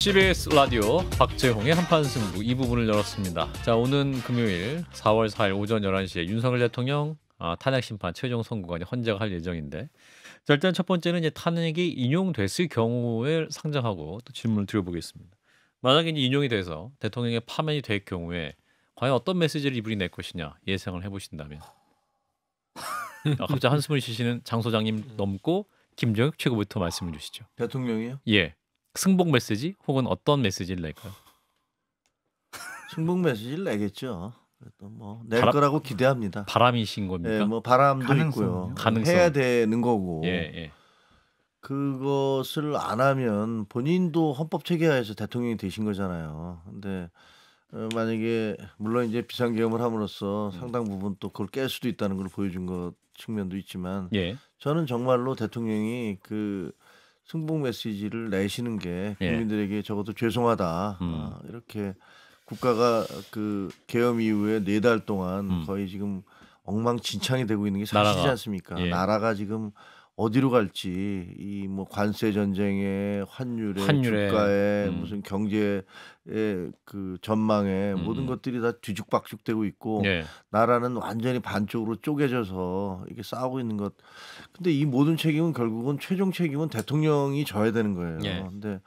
CBS 라디오 박재홍의 한판승부 이 부분을 열었습니다. 자, 오는 금요일 4월 4일 오전 11시에 윤석열 대통령 탄핵심판 최종 선고관이 헌재할 예정인데, 자, 일단 첫 번째는 이제 탄핵이 인용됐을 경우에 상정하고 또 질문을 드려보겠습니다. 만약에 이제 인용이 돼서 대통령의 파면이 될 경우에 과연 어떤 메시지를 이분이 낼 것이냐 예상을 해보신다면. 갑자기 한숨을 쉬시는 장 소장님 넘고 김정혁 최고부터 말씀해 주시죠. 대통령이요? 예. 승복 메시지 혹은 어떤 메시지를 낼까요? 승복 메시지를 내겠죠. 낼 거라고 기대합니다. 바람이신 겁니까? 예, 뭐 바람도 있고요. 해야 되는 거고. 예. 그것을 안 하면 본인도 헌법 체계하에서 대통령이 되신 거잖아요. 근데 만약에 물론 이제 비상계엄을 함으로써 상당 부분 또 그걸 깰 수도 있다는 걸 보여준 것 측면도 있지만, 예. 저는 정말로 대통령이 그 승복 메시지를 내시는 게 국민들에게 적어도 죄송하다. 이렇게 국가가 그 계엄 이후에 4달 동안 거의 지금 엉망진창이 되고 있는 게 사실이지 않습니까? 예. 나라가 지금 어디로 갈지, 이 뭐 관세 전쟁에 환율에 주가에 무슨 경제의 그 전망에 모든 것들이 다 뒤죽박죽되고 있고, 나라는 완전히 반쪽으로 쪼개져서 이게 싸우고 있는 것. 근데 이 모든 책임은 결국은 최종 책임은 대통령이 져야 되는 거예요. 근데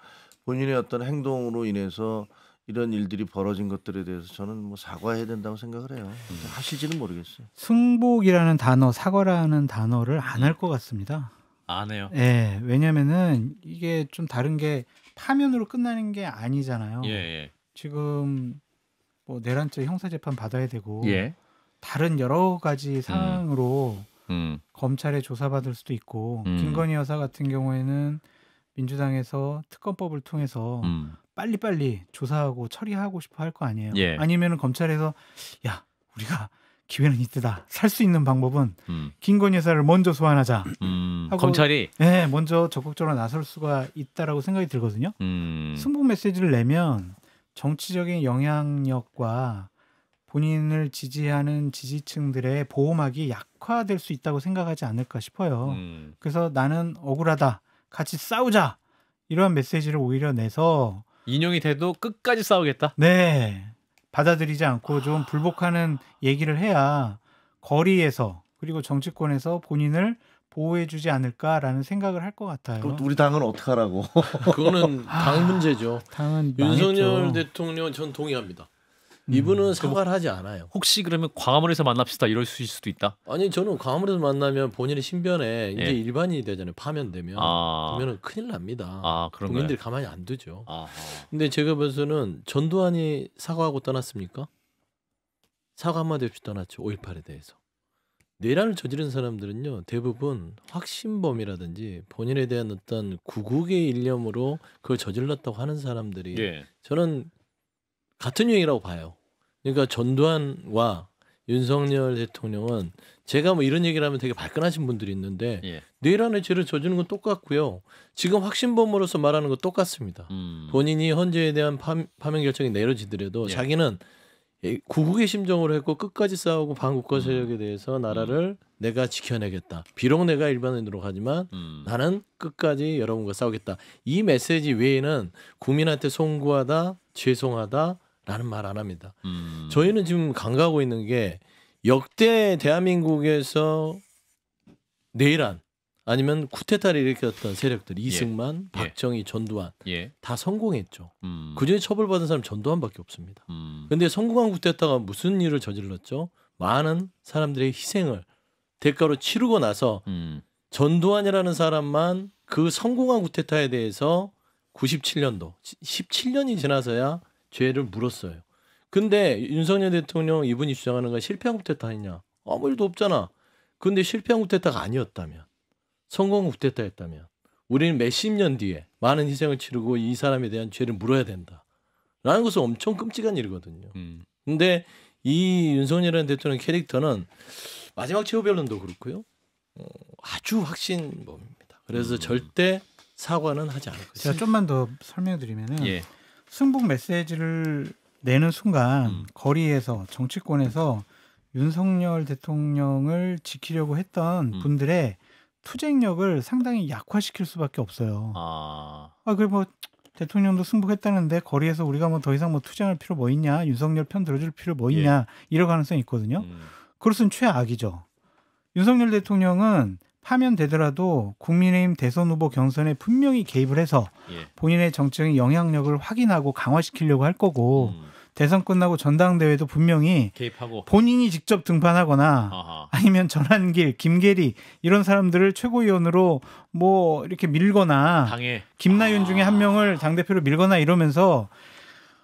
본인의 어떤 행동으로 인해서 이런 일들이 벌어진 것들에 대해서 저는 뭐 사과해야 된다고 생각을 해요. 하실지는 모르겠어요. 승복이라는 단어, 사과라는 단어를 안 할 것 같습니다. 안 해요? 네, 왜냐면은 이게 좀 다른 게 파면으로 끝나는 게 아니잖아요. 지금 뭐 내란죄 형사재판 받아야 되고 다른 여러 가지 상황으로 검찰에 조사받을 수도 있고, 김건희 여사 같은 경우에는 민주당에서 특검법을 통해서 빨리빨리 조사하고 처리하고 싶어 할 거 아니에요. 아니면은 검찰에서 야, 우리가 기회는 이때다. 살 수 있는 방법은 김건희 여사를 먼저 소환하자. 하고 검찰이 먼저 적극적으로 나설 수가 있다라고 생각이 들거든요. 승복 메시지를 내면 정치적인 영향력과 본인을 지지하는 지지층들의 보호막이 약화될 수 있다고 생각하지 않을까 싶어요. 그래서 나는 억울하다. 같이 싸우자. 이런 메시지를 오히려 내서 인용이 돼도 끝까지 싸우겠다. 네, 받아들이지 않고 좀 불복하는 얘기를 해야 거리에서 그리고 정치권에서 본인을 보호해주지 않을까라는 생각을 할 것 같아요. 그럼 우리 당은 어떡하라고? 그거는 당 문제죠. 당은 윤석열 망했죠. 대통령 전 동의합니다. 이분은 사과를 하지 않아요. 혹시 그러면 광화문에서 만납시다 이럴 수도 있다? 아니, 저는 광화문에서 만나면 본인의 신변에 이제 일반인이 되잖아요. 파면되면. 그러면 큰일 납니다. 국민들이 가만히 안 두죠. 근데 제가 봐서는 전두환이 사과하고 떠났습니까? 사과 한마디 없이 떠났죠. 5.18에 대해서. 내란을 저지른 사람들은요, 대부분 확신범이라든지 본인에 대한 어떤 구국의 일념으로 그걸 저질렀다고 하는 사람들이 저는 같은 유형이라고 봐요. 그러니까 전두환과 윤석열 대통령은, 제가 뭐 이런 얘기를 하면 되게 발끈하신 분들이 있는데 내란의 죄를 저지르는 건 똑같고요. 지금 확신범으로서 말하는 건 똑같습니다. 본인이 헌재에 대한 파면 결정이 내려지더라도 자기는 구국의 심정으로 했고 끝까지 싸우고 반국가 세력에 대해서 나라를 내가 지켜내겠다. 비록 내가 일반인으로 가지만 나는 끝까지 여러분과 싸우겠다. 이 메시지 외에는 국민한테 송구하다, 죄송하다 라는 말 안 합니다. 저희는 지금 간과하고 있는 게, 역대 대한민국에서 내란 아니면 쿠데타를 일으켰던 세력들, 이승만, 박정희, 전두환 다 성공했죠. 그중에 처벌받은 사람 전두환밖에 없습니다. 그런데 성공한 쿠데타가 무슨 일을 저질렀죠? 많은 사람들의 희생을 대가로 치르고 나서 전두환이라는 사람만 그 성공한 쿠데타에 대해서 97년도 17년이 지나서야 죄를 물었어요. 근데 윤석열 대통령 이분이 주장하는 건 실패한 쿠데타 아니냐? 아무 일도 없잖아. 근데 실패한 쿠데타가 아니었다면, 성공한 쿠데타였다면 우리는 몇십 년 뒤에 많은 희생을 치르고 이 사람에 대한 죄를 물어야 된다. 라는 것은 엄청 끔찍한 일이거든요. 근데 이 윤석열이라는 대통령 캐릭터는 마지막 최후 변론도 그렇고요. 아주 확신범입니다. 그래서 절대 사과는 하지 않을 것입니다. 제가 좀만 더 설명드리면은 승복 메시지를 내는 순간 거리에서 정치권에서 윤석열 대통령을 지키려고 했던 분들의 투쟁력을 상당히 약화시킬 수밖에 없어요. 그리고 뭐 대통령도 승복했다는데 거리에서 우리가 뭐 더 이상 뭐 투쟁할 필요 뭐 있냐, 윤석열 편 들어줄 필요 뭐 있냐 이럴 가능성이 있거든요. 그것은 최악이죠. 윤석열 대통령은 파면되더라도 국민의힘 대선 후보 경선에 분명히 개입을 해서 본인의 정치적인 영향력을 확인하고 강화시키려고 할 거고 대선 끝나고 전당대회도 분명히 개입하고 본인이 직접 등판하거나 아니면 전한길, 김계리 이런 사람들을 최고위원으로 뭐 이렇게 밀거나 당에 김나윤 중에 한 명을 당대표로 밀거나 이러면서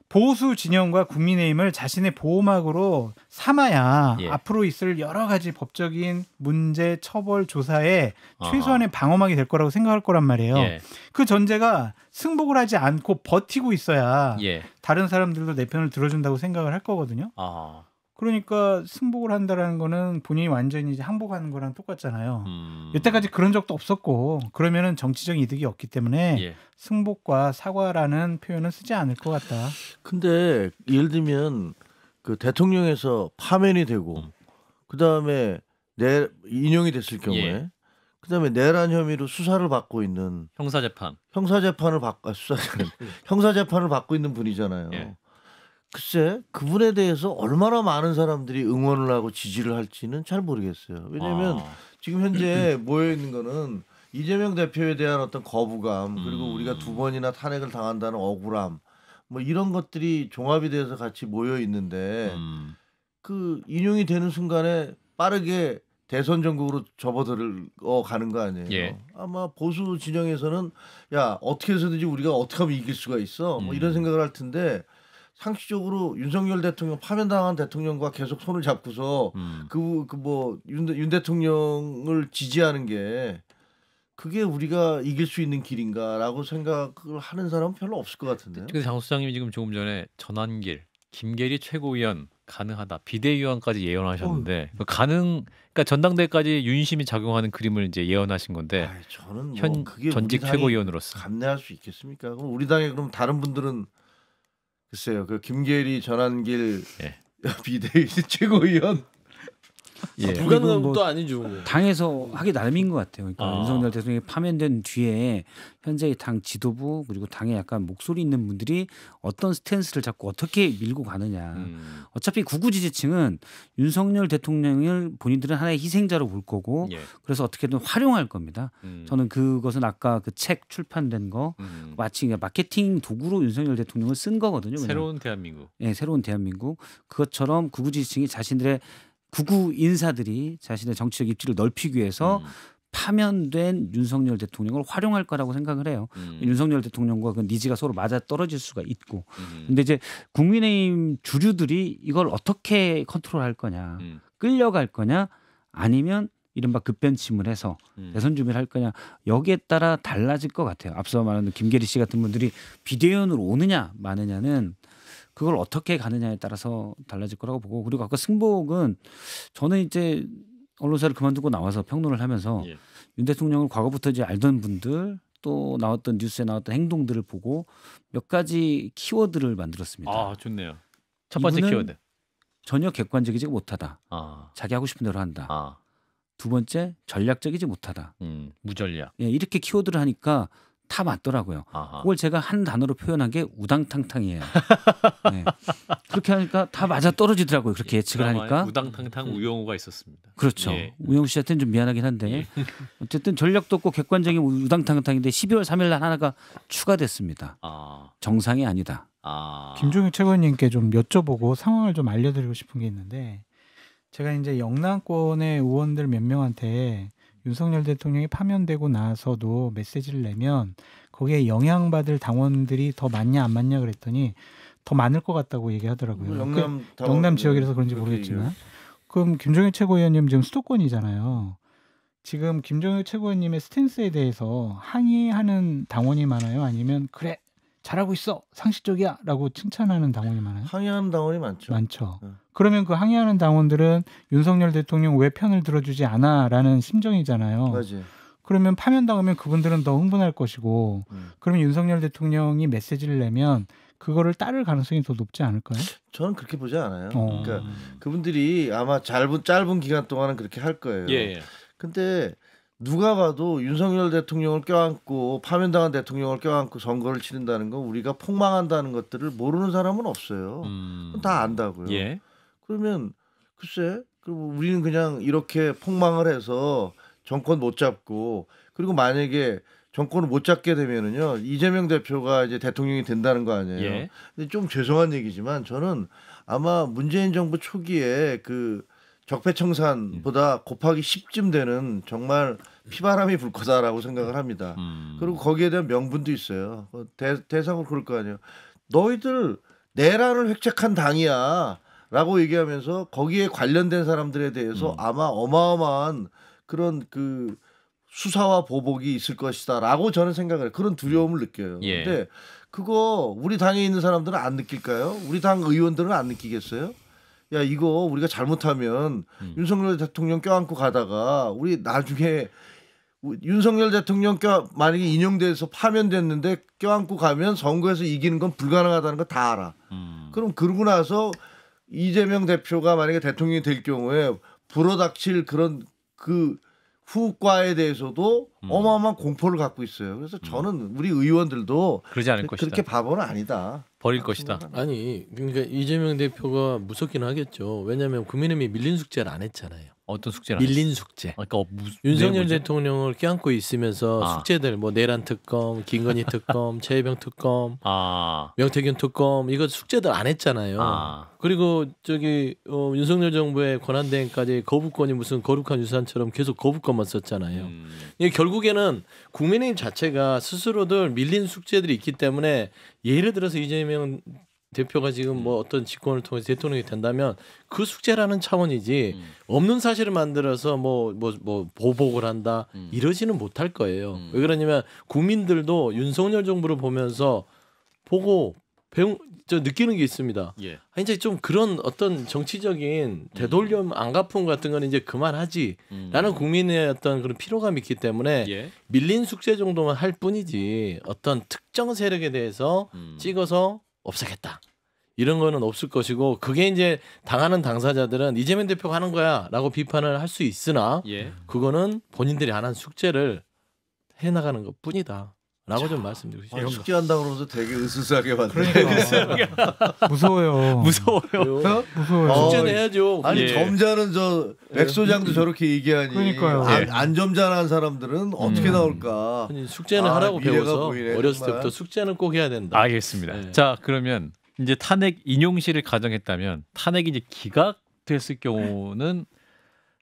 보수 진영과 국민의힘을 자신의 보호막으로 삼아야 앞으로 있을 여러 가지 법적인 문제, 처벌, 조사에 최소한의 방어막이 될 거라고 생각할 거란 말이에요. 그 전제가 승복을 하지 않고 버티고 있어야 다른 사람들도 내 편을 들어준다고 생각을 할 거거든요. 그러니까 승복을 한다라는 거는 본인이 완전히 이제 항복하는 거랑 똑같잖아요. 여태까지 그런 적도 없었고 그러면은 정치적 이득이 없기 때문에 승복과 사과라는 표현은 쓰지 않을 것 같다. 근데 예를 들면 그 대통령에서 파면이 되고 그다음에 인용이 됐을 경우에 그다음에 내란 혐의로 수사를 받고 있는 형사재판을 받고 있는 분이잖아요. 글쎄 그분에 대해서 얼마나 많은 사람들이 응원을 하고 지지를 할지는 잘 모르겠어요. 왜냐하면 지금 현재 모여 있는 거는 이재명 대표에 대한 어떤 거부감 그리고 우리가 2번이나 탄핵을 당한다는 억울함 뭐 이런 것들이 종합이 돼서 같이 모여 있는데 그 인용이 되는 순간에 빠르게 대선 전국으로 접어들어 가는 거 아니에요. 아마 보수 진영에서는 야 어떻게 해서든지 우리가 어떻게 하면 이길 수가 있어 뭐 이런 생각을 할 텐데 상식적으로 윤석열 대통령 파면당한 대통령과 계속 손을 잡고서 윤 대통령을 지지하는 게 그게 우리가 이길 수 있는 길인가라고 생각을 하는 사람은 별로 없을 것 같은데요. 근데 장 소장님이 지금 조금 전에 전한길, 김계리 최고위원 가능하다, 비대위원까지 예언하셨는데 그러니까 전당대회까지 윤심이 작용하는 그림을 이제 예언하신 건데 저는 뭐 현 그게 전직 최고위원으로서 감내할 수 있겠습니까? 그럼 우리 당에 그럼 다른 분들은 글쎄요, 그 김계리, 전한길 비대위 최고위원 불가능한 것도 아니죠. 당에서 하기 나름인 것 같아요. 그러니까 윤석열 대통령이 파면된 뒤에 현재의 당 지도부 그리고 당에 약간 목소리 있는 분들이 어떤 스탠스를 잡고 어떻게 밀고 가느냐. 어차피 구구 지지층은 윤석열 대통령을 본인들은 하나의 희생자로 볼 거고 그래서 어떻게든 활용할 겁니다. 저는 그것은 아까 그 책 출판된 거 마치 마케팅 도구로 윤석열 대통령을 쓴 거거든요. 그냥. 새로운 대한민국. 새로운 대한민국. 그것처럼 구구 지지층이 자신들의 구구 인사들이 자신의 정치적 입지를 넓히기 위해서 파면된 윤석열 대통령을 활용할 거라고 생각을 해요. 윤석열 대통령과 그 니즈가 서로 맞아 떨어질 수가 있고. 근데 이제 국민의힘 주류들이 이걸 어떻게 컨트롤할 거냐, 끌려갈 거냐, 아니면 이른바 급변침을 해서 대선 준비를 할 거냐, 여기에 따라 달라질 것 같아요. 앞서 말한 김계리 씨 같은 분들이 비대위원으로 오느냐 마느냐는 그걸 어떻게 가느냐에 따라서 달라질 거라고 보고, 그리고 아까 승복은 저는 이제 언론사를 그만두고 나와서 평론을 하면서 윤 대통령을 과거부터 이제 알던 분들 또 나왔던 뉴스에 나왔던 행동들을 보고 몇 가지 키워드를 만들었습니다. 좋네요. 첫 번째 키워드. 전혀 객관적이지 못하다. 자기 하고 싶은 대로 한다. 두 번째 전략적이지 못하다. 무전략. 이렇게 키워드를 하니까 다 맞더라고요. 그걸 제가 한 단어로 표현한 게 우당탕탕이에요. 그렇게 하니까 다 맞아 떨어지더라고요. 그렇게 예측을 하니까. 우당탕탕 우영우가 있었습니다. 그렇죠. 우영우 씨한테는 좀 미안하긴 한데 어쨌든 전략도 없고 객관적인 우당탕탕인데 12월 3일 날 하나가 추가됐습니다. 정상이 아니다. 김종혁 최고위원님께 좀 여쭤보고 상황을 좀 알려드리고 싶은 게 있는데, 제가 이제 영남권의 의원들 몇 명한테 윤석열 대통령이 파면되고 나서도 메시지를 내면 거기에 영향받을 당원들이 더 많냐 안 많냐 그랬더니 더 많을 것 같다고 얘기하더라고요. 영남 지역이라서 그런지 모르겠지만. 그럼 김종혁 최고위원님 지금 수도권이잖아요. 지금 김종혁 최고위원님의 스탠스에 대해서 항의하는 당원이 많아요? 아니면 그래 잘하고 있어 상식적이야 라고 칭찬하는 당원이 많아요? 항의하는 당원이 많죠. 그러면 그 항의하는 당원들은 윤석열 대통령 왜 편을 들어주지 않아 라는 심정이잖아요. 맞아요. 그러면 파면당하면 그분들은 더 흥분할 것이고 그러면 윤석열 대통령이 메시지를 내면 그거를 따를 가능성이 더 높지 않을까요? 저는 그렇게 보지 않아요. 그러니까 그분들이 아마 짧은 기간 동안은 그렇게 할 거예요. 근데 누가 봐도 윤석열 대통령을 껴안고 파면당한 대통령을 껴안고 선거를 치른다는 건 우리가 폭망한다는 것들을 모르는 사람은 없어요. 다 안다고요. 예. 그러면 글쎄, 그럼 우리는 그냥 이렇게 폭망을 해서 정권 못 잡고 그리고 만약에 정권을 못 잡게 되면은요 이재명 대표가 이제 대통령이 된다는 거 아니에요. 예. 근데 좀 죄송한 얘기지만 저는 아마 문재인 정부 초기에 그 적폐청산보다 곱하기 10쯤 되는 정말 피바람이 불 거다라고 생각을 합니다. 그리고 거기에 대한 명분도 있어요. 대상으로 그럴 거 아니에요. 너희들 내란을 획책한 당이야 라고 얘기하면서 거기에 관련된 사람들에 대해서 아마 어마어마한 그런 그 수사와 보복이 있을 것이다 라고 저는 생각을 해요. 그런 두려움을 느껴요. 예. 근데 그거 우리 당에 있는 사람들은 안 느낄까요? 우리 당 의원들은 안 느끼겠어요? 야 이거 우리가 잘못하면 윤석열 대통령 껴안고 가다가 우리 나중에 윤석열 대통령 만약에 인용돼서 파면됐는데 껴안고 가면 선거에서 이기는 건 불가능하다는 거 다 알아. 그럼 그러고 나서 이재명 대표가 만약에 대통령이 될 경우에 불어닥칠 그런 그 후과에 대해서도 어마어마한 공포를 갖고 있어요. 그래서 저는 우리 의원들도 그러지 않을 것이다. 그렇게 바보는 아니다. 버릴 것이다. 아니 그러니까 이재명 대표가 무섭긴 하겠죠. 왜냐하면 국민의힘이 밀린 숙제를 안 했잖아요. 어떤 숙제를 밀린 숙제. 그러니까 윤석열 대통령을 껴안고 있으면서 숙제들 뭐 내란 특검, 김건희 특검, 최혜병 특검, 명태균 특검 이거 숙제들 안 했잖아요. 그리고 저기 윤석열 정부의 권한대행까지 거부권이 무슨 거룩한 유산처럼 계속 거부권만 썼잖아요. 이게 결국에는 국민의힘 자체가 스스로들 밀린 숙제들이 있기 때문에 예를 들어서 이재명 대표가 지금 뭐 어떤 직권을 통해서 대통령이 된다면 그 숙제라는 차원이지 없는 사실을 만들어서 뭐 보복을 한다 이러지는 못할 거예요. 왜 그러냐면 국민들도 윤석열 정부를 보면서 보고 느끼는 게 있습니다. 예. 이제 좀 그런 어떤 정치적인 되돌림 안갚음 같은 건 이제 그만하지라는 국민의 어떤 그런 피로감이 있기 때문에 예. 밀린 숙제 정도만 할 뿐이지 어떤 특정 세력에 대해서 찍어서 없애겠다. 이런 거는 없을 것이고 그게 이제 당하는 당사자들은 이재명 대표가 하는 거야라고 비판을 할 수 있으나 예. 그거는 본인들이 안 한 숙제를 해나가는 것뿐이다. 라고 좀 말씀드리고 싶습니다. 숙제한다고 그러면서 되게 으스스하게 만드네. 그러니까. 무서워요. 무서워요. 숙제는 해야죠. 아니 점잖은 저 백소장도 저렇게 얘기하니 그러니까요. 안 점잖은 사람들은 어떻게 나올까. 아니, 숙제는 하라고 배워서 보이네, 어렸을 정말. 때부터 숙제는 꼭 해야 된다. 알겠습니다. 네. 자 그러면 이제 탄핵 인용시를 가정했다면 탄핵이 이제 기각됐을 경우는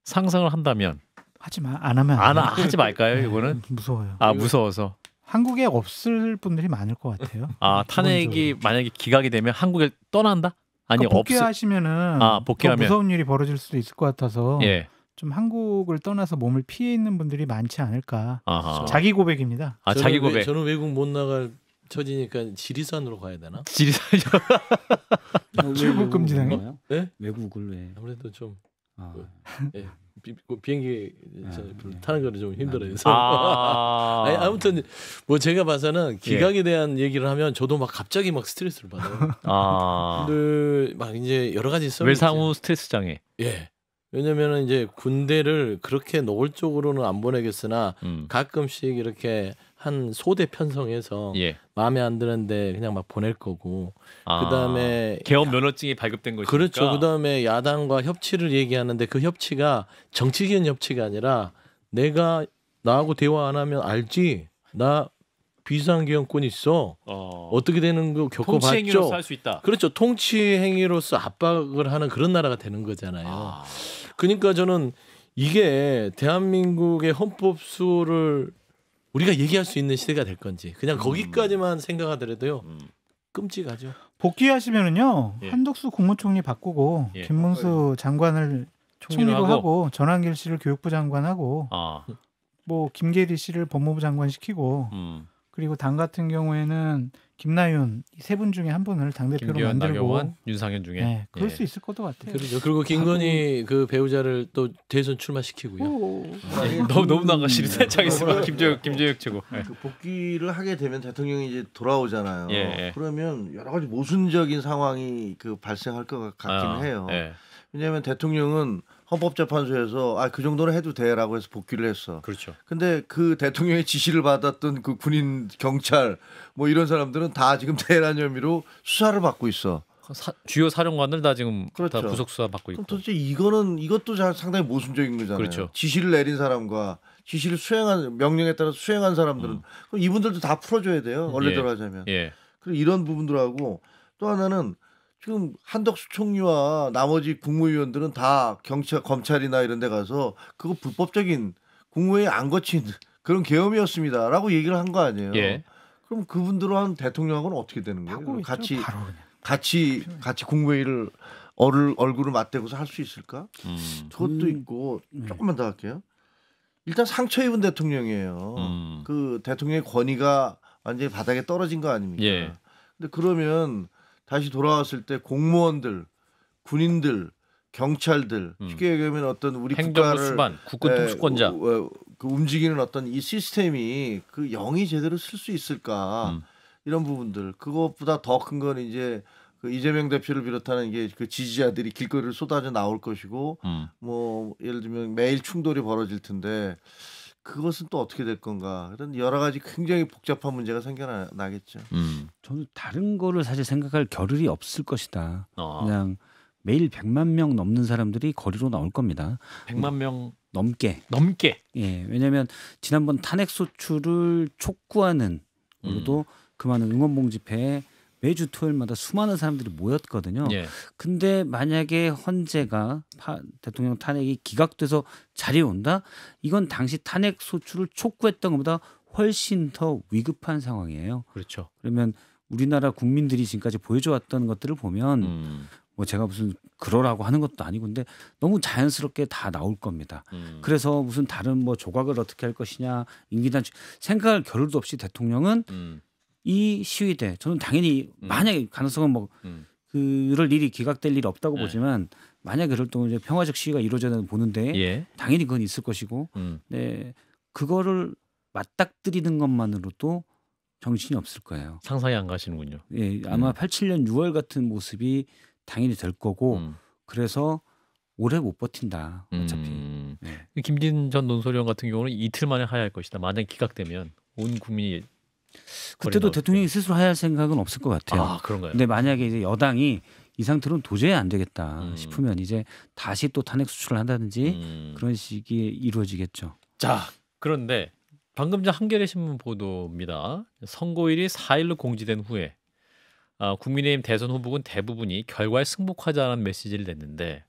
상상을 한다면 하지 마. 안 하면 하지 말까요? 이거는 무서워요. 무서워서. 한국에 없을 분들이 많을 것 같아요. 탄핵이 만약에 기각이 되면 한국에 떠난다? 아니 복귀하시면은 복귀하면 더 무서운 일이 벌어질 수도 있을 것 같아서 좀 한국을 떠나서 몸을 피해 있는 분들이 많지 않을까. 자기 고백입니다. 자기 고백. 저는 외국 못 나갈 처지니까 지리산으로 가야 되나? 지리산이요? 출국 금지당해? 네? 외국을 왜? 아무래도 좀 비행기 타는 거는 좀 힘들어요. 아니, 아무튼 뭐 제가 봐서는 기각에 대한 얘기를 하면 저도 막 갑자기 막 스트레스를 받아요. 근데 막 이제 여러 가지 외상후 스트레스 장애. 예. 왜냐면은 이제 군대를 그렇게 노골적으로는 안 보내겠으나 가끔씩 이렇게 한 소대 편성해서 마음에 안 드는데 그냥 막 보낼 거고 그다음에 개업 면허증이 발급된 것이니까 그렇죠. 그다음에 야당과 협치를 얘기하는데 그 협치가 정치적인 협치가 아니라 내가 나하고 대화 안 하면 알지 나 비상기형권 있어 어떻게 되는 거 겪어봤죠. 통치행위로서 할 수 있다. 그렇죠. 통치행위로서 압박을 하는 그런 나라가 되는 거잖아요. 그러니까 저는 이게 대한민국의 헌법수를 우리가 얘기할 수 있는 시대가 될 건지 그냥 거기까지만 생각하더라도요 끔찍하죠. 복귀하시면은요 한덕수 국무총리 바꾸고 김문수 장관을 총리로 하고 전한길 씨를 교육부 장관하고 뭐 김계리 씨를 법무부 장관 시키고 그리고 당 같은 경우에는 김나윤 이 세 분 중에 한 분을 당대표로 김기현, 만들고 나경원, 윤상현 중에 네, 그럴 수 있을 것도 같아요. 그렇죠. 그리고 김건희 그 배우자를 또 대선 출마시키고요. 너무 나가시리 세창에서 김재혁 최고. 그 복귀를 하게 되면 대통령이 이제 돌아오잖아요. 그러면 여러 가지 모순적인 상황이 그 발생할 것 같긴 해요. 왜냐하면 대통령은 헌법재판소에서 그 정도는 해도 돼라고 해서 복귀를 했어. 그렇죠. 근데 그 대통령의 지시를 받았던 그 군인, 경찰 뭐 이런 사람들은 다 지금 대란 혐의로 수사를 받고 있어. 주요 사령관들 다 지금 그렇죠. 다 구속 수사 받고 있고. 그럼 도대체 이것도 상당히 모순적인 거잖아요. 그렇죠. 지시를 내린 사람과 지시를 수행한 명령에 따라서 수행한 사람들은 그럼 이분들도 다 풀어줘야 돼요. 원래대로 하자면. 그리고 이런 부분들하고 또 하나는 지금 한덕수 총리와 나머지 국무위원들은 다 검찰이나 이런 데 가서 그거 불법적인 국무회의 안 거친 그런 계엄이었습니다라고 얘기를 한 거 아니에요. 그럼 그분들은 대통령하고는 어떻게 되는 거예요? 같이 국무회의를 얼굴을 맞대고서 할 수 있을까? 그것도 있고 조금만 더 할게요. 일단 상처 입은 대통령이에요. 그 대통령의 권위가 완전히 바닥에 떨어진 거 아닙니까? 근데 그러면 다시 돌아왔을 때 공무원들, 군인들, 경찰들 쉽게 얘기하면 어떤 우리 행정부 수반, 국군 통수권자 그 움직이는 어떤 이 시스템이 그 영이 제대로 쓸 수 있을까 이런 부분들 그것보다 더 큰 건 이제 그 이재명 대표를 비롯하는 이게 그 지지자들이 길거리를 쏟아져 나올 것이고 뭐 예를 들면 매일 충돌이 벌어질 텐데. 그것은 또 어떻게 될 건가 이런 여러 가지 굉장히 복잡한 문제가 생겨나겠죠. 저는 다른 거를 사실 생각할 겨를이 없을 것이다. 그냥 매일 100만 명 넘는 사람들이 거리로 나올 겁니다. 100만 명 넘게. 예, 왜냐하면 지난번 탄핵 소추를 촉구하는 그리고 그 많은 응원봉 집회에 매주 토요일마다 수많은 사람들이 모였거든요. 근데 만약에 헌재가 대통령 탄핵이 기각돼서 자리에 온다? 이건 당시 탄핵 소추를 촉구했던 것보다 훨씬 더 위급한 상황이에요. 그렇죠. 그러면 우리나라 국민들이 지금까지 보여줘왔던 것들을 보면 뭐 제가 무슨 그러라고 하는 것도 아니고 근데 너무 자연스럽게 다 나올 겁니다. 그래서 무슨 다른 뭐 조각을 어떻게 할 것이냐 임기단축 생각할 겨를도 없이 대통령은 이 시위대 저는 당연히 만약에 가능성은 뭐 그럴 일이 기각될 일이 없다고 보지만 만약에 그럴 때 이제 평화적 시위가 이루어져야 보는데 당연히 그건 있을 것이고 네 그거를 맞닥뜨리는 것만으로도 정신이 없을 거예요. 상상이 안 가시는군요. 예, 아마 87년 6월 같은 모습이 당연히 될 거고 그래서 오래 못 버틴다 어차피. 김진 전 논설위원 같은 경우는 이틀 만에 하야할 것이다. 만약 기각되면 온 국민이 그때도 대통령이 스스로 하야할 생각은 없을 것 같아요. 그런가요? 근데 만약에 이제 여당이 이 상태로는 도저히 안 되겠다 싶으면 이제 다시 또 탄핵 수출을 한다든지 그런 식이 이루어지겠죠. 자, 그런데 방금 전 한겨레 신문 보도입니다. 선거일이 4일로 공지된 후에 국민의힘 대선 후보군 대부분이 결과에 승복하자는 메시지를 냈는데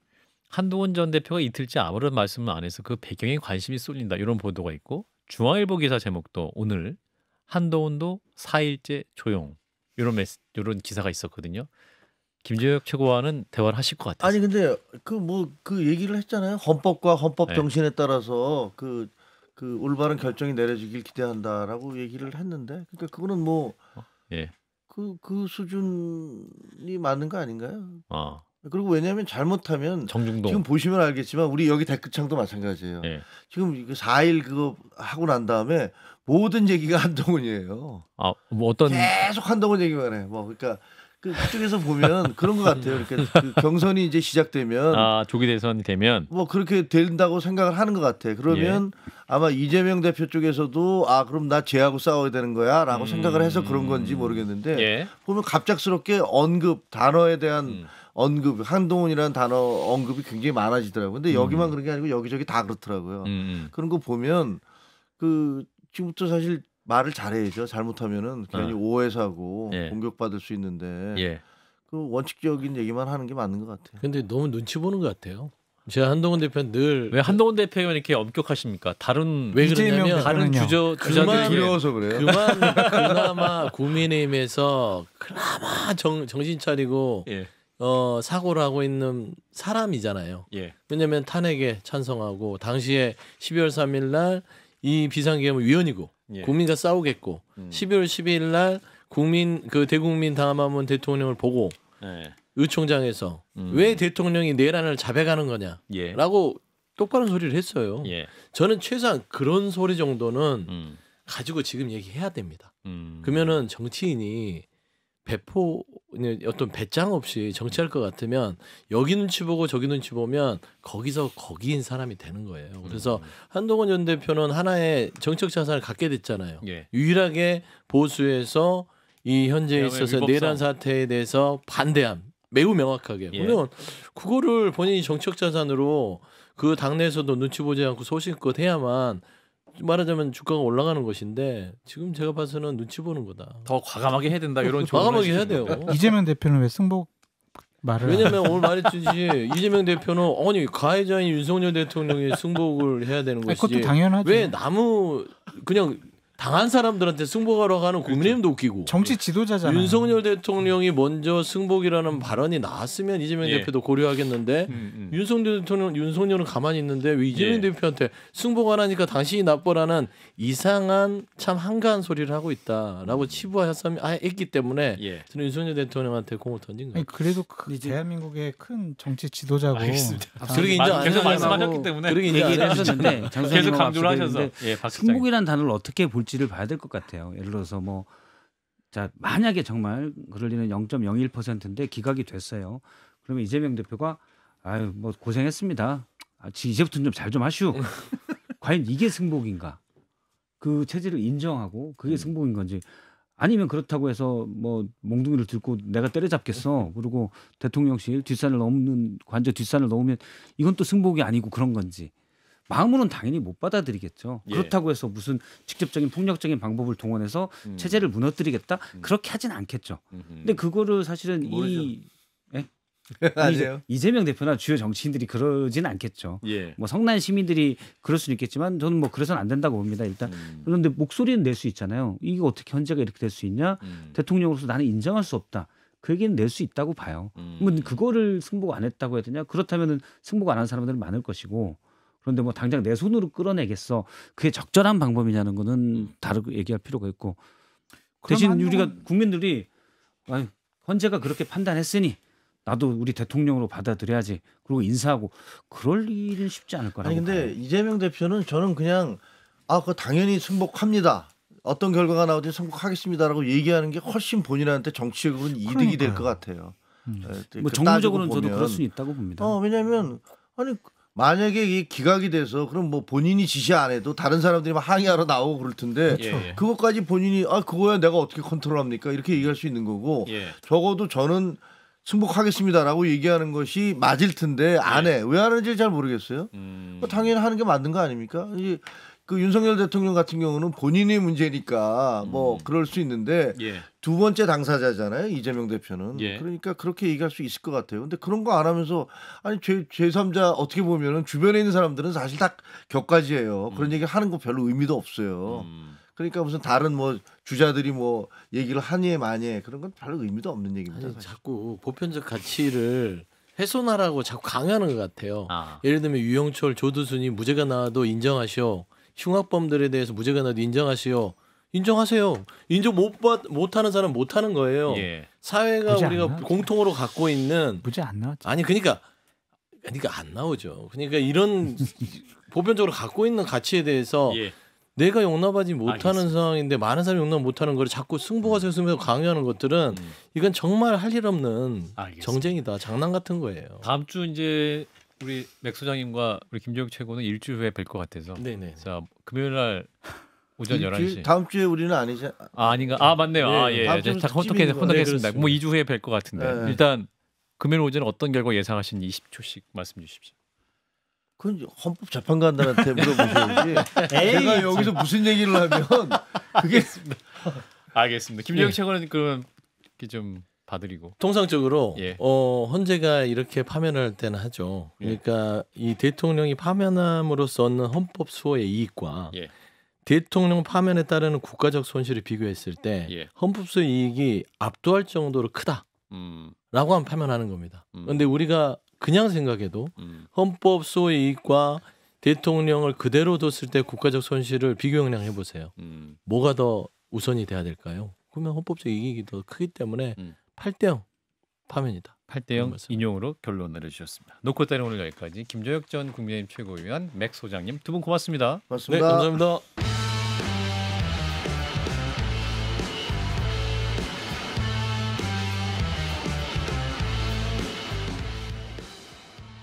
한동훈 전 대표가 이틀째 아무런 말씀을 안 해서 그 배경에 관심이 쏠린다 이런 보도가 있고 중앙일보 기사 제목도 오늘 한동훈도 4일째 조용 이런 기사가 있었거든요. 김재혁 최고와는 대화를 하실 것 같아요. 아니 근데 그 얘기를 했잖아요. 헌법과 헌법 정신에 따라서 그 올바른 결정이 내려지길 기대한다라고 얘기를 했는데 그러니까 그거는 뭐 그 수준이 맞는 거 아닌가요? 그리고 왜냐하면 잘못하면 정중동. 지금 보시면 알겠지만 우리 여기 댓글창도 마찬가지예요. 지금 4일 그거 하고 난 다음에 모든 얘기가 한동훈이에요. 뭐 어떤 계속 한동훈 얘기만 해. 뭐 그러니까 그쪽에서 보면 그런 것 같아요. 그러니까 그 경선이 이제 시작되면 조기 대선이 되면 뭐 그렇게 된다고 생각을 하는 것 같아. 그러면 아마 이재명 대표 쪽에서도 그럼 나 쟤하고 싸워야 되는 거야라고 생각을 해서 그런 건지 모르겠는데 보면 갑작스럽게 단어에 대한 언급, 한동훈이라는 단어 언급이 굉장히 많아지더라고요. 근데 여기만 그런 게 아니고 여기저기 다 그렇더라고요. 그런 거 보면 지금부터 사실 말을 잘해야죠. 잘못하면은 괜히 오해사고 공격받을 수 있는데 그 원칙적인 얘기만 하는 게 맞는 것 같아요. 근데 너무 눈치 보는 것 같아요. 제가 한동훈 대표는 늘 왜 한동훈 대표가 이렇게 엄격하십니까? 왜 그러냐면 다른 주자들이 두려워서 그래요. 그나마 국민의힘에서 그나마 정신 차리고 사고를 하고 있는 사람이잖아요. 왜냐하면 탄핵에 찬성하고 당시에 12월 3일 날 이 비상계엄 위원이고 국민과 싸우겠고 12월 12일 날 대국민 당함하면 대통령을 보고 의총장에서 왜 대통령이 내란을 자백하는 거냐라고 똑바른 소리를 했어요. 저는 최소한 그런 소리 정도는 가지고 지금 얘기해야 됩니다. 그러면은 정치인이 어떤 배짱 없이 정치할 것 같으면 여기 눈치 보고 저기 눈치 보면 거기서 거기인 사람이 되는 거예요. 그래서 한동훈 전 대표는 하나의 정책 자산을 갖게 됐잖아요. 유일하게 보수에서 이 현재에 있어서 내란 사태에 대해서 반대함 매우 명확하게. 그러면 그거를 본인이 정책 자산으로 그 당내에서도 눈치 보지 않고 소신껏 해야만 말하자면 주가가 올라가는 것인데 지금 제가 봐서는 눈치 보는 거다. 더 과감하게 해야 된다. 이런 과감하게 해야 돼요. 이재명 대표는 왜 승복 말을? 왜냐면 오늘 말했듯이 이재명 대표는 아니 가해자인 윤석열 대통령이 승복을 해야 되는 것이지. 그것도 당연하죠. 왜 그냥 당한 사람들한테 승복하러 가는 국민의힘도 웃기고 정치 지도자잖아요. 윤석열 대통령이 먼저 승복이라는 발언이 나왔으면 이재명 대표도 고려하겠는데 윤석열은 가만히 있는데 왜 이재명 대표한테 승복 안 하니까 당신이 나빠라는 이상한 참 한가한 소리를 하고 있다라고 치부했기 때문에 저는 윤석열 대통령한테 공을 던진 거예요. 그래도 대한민국의 큰 정치 지도자고 그렇게 인정 안 하고 말씀하셨기 때문에 그렇게 얘기를 하셨는데 계속 강조를 하셔서 승복이라는 단어를 어떻게 볼지를 봐야 될 것 같아요. 예를 들어서 자 만약에 정말 그럴 리는 0.01%인데 기각이 됐어요. 그러면 이재명 대표가 아유 고생했습니다. 이제부터는 좀 잘 좀 하시오. 과연 이게 승복인가? 그 체제를 인정하고 그게 승복인 건지 아니면 그렇다고 해서 몽둥이를 들고 내가 때려잡겠어. 그리고 대통령실 관저 뒷산을 넘으면 이건 또 승복이 아니고 그런 건지. 마음으로는 당연히 못 받아들이겠죠. 그렇다고 해서 무슨 직접적인 폭력적인 방법을 동원해서 체제를 무너뜨리겠다? 그렇게 하진 않겠죠. 근데 그거를 사실은 이재명 대표나 주요 정치인들이 그러진 않겠죠. 성난 시민들이 그럴 수는 있겠지만 저는 그래서는 안 된다고 봅니다. 일단 그런데 목소리는 낼 수 있잖아요. 이게 어떻게 현재가 이렇게 될 수 있냐? 대통령으로서 나는 인정할 수 없다. 그 얘기는 낼 수 있다고 봐요. 그거를 승복 안 했다고 해야 되냐? 그렇다면은 승복 안 한 사람들은 많을 것이고 그런데 당장 내 손으로 끌어내겠어. 그게 적절한 방법이냐는 거는 다르게 얘기할 필요가 있고 대신 우리가 국민들이 헌재가 그렇게 판단했으니 나도 우리 대통령으로 받아들여야지. 그리고 인사하고 그럴 일은 쉽지 않을 거라고. 근데 이재명 대표는 저는 그냥 그거 당연히 승복합니다. 어떤 결과가 나오든 승복하겠습니다라고 얘기하는 게 훨씬 본인한테 정치적으로는 이득이 될 것 같아요. 정무적으로는 저도 그럴 수 있다고 봅니다. 왜냐하면 만약에 이게 기각이 돼서 그럼 본인이 지시 안 해도 다른 사람들이 막 항의하러 나오고 그럴 텐데 그것까지 본인이 그거야 내가 어떻게 컨트롤합니까? 이렇게 얘기할 수 있는 거고 적어도 저는 승복하겠습니다라고 얘기하는 것이 맞을 텐데 안 해. 왜 하는지 잘 모르겠어요. 당연히 하는 게 맞는 거 아닙니까? 그 윤석열 대통령 같은 경우는 본인의 문제니까 그럴 수 있는데 두 번째 당사자잖아요. 이재명 대표는. 그러니까 그렇게 얘기할 수 있을 것 같아요. 근데 그런 거 안 하면서 제3자 어떻게 보면은 주변에 있는 사람들은 사실 다 격가지예요. 그런 얘기 하는 거 별로 의미도 없어요. 그러니까 무슨 다른 주자들이 얘기를 하니 마니 그런 건 별로 의미도 없는 얘기입니다. 자꾸 보편적 가치를 훼손하라고 자꾸 강요하는 것 같아요. 예를 들면 유영철, 조두순이 무죄가 나와도 인정하시오. 흉악범들에 대해서 무죄가 나도 인정하시오. 인정하세요. 인정 못하는 사람 못하는 거예요. 사회가 우리가 공통으로 갖고 있는 무죄 안 나왔죠. 아니 그러니까 안 나오죠. 그러니까 이런 보편적으로 갖고 있는 가치에 대해서 내가 용납하지 못하는 상황인데 많은 사람이 용납 못하는 걸 자꾸 승부가 세우면서 강요하는 것들은 이건 정말 할 일 없는 정쟁이다. 장난 같은 거예요. 다음 주 이제 우리 맥 소장님과 우리 김재욱 최고는 일주일 후에 뵐 것 같아서. 네네. 자 금요일 날 오전 11시. 다음 주에 우리는 아니죠. 아닌가? 맞네요. 잠깐 혼동했습니다. 2주 후에 뵐 것 같은데. 일단 금요일 오전에 어떤 결과 예상하시는지 20초씩 말씀 주십시오. 그건 헌법재판관들한테 물어보셔야지. 제가 여기서 무슨 얘기를 하면 그게 알겠습니다. 김재욱 최고는 그럼 이렇게 좀 봐드리고 통상적으로 헌재가 이렇게 파면할 때는 하죠. 그러니까 이 대통령이 파면함으로써 얻는 헌법 수호의 이익과 대통령 파면에 따르는 국가적 손실을 비교했을 때 헌법 수호의 이익이 압도할 정도로 크다라고 하면 파면하는 겁니다. 그런데 우리가 그냥 생각해도 헌법 수호의 이익과 대통령을 그대로 뒀을 때 국가적 손실을 비교 형량 해보세요. 뭐가 더 우선이 돼야 될까요? 그러면 헌법적 이익이 더 크기 때문에 8대0 파면이다. 8대0 인용으로 결론 내려주셨습니다. 놓고 때는 오늘 여기까지 김조혁 전 국민의힘 최고위원 맥 소장님 두 분 고맙습니다. 고맙습니다. 네, 감사합니다.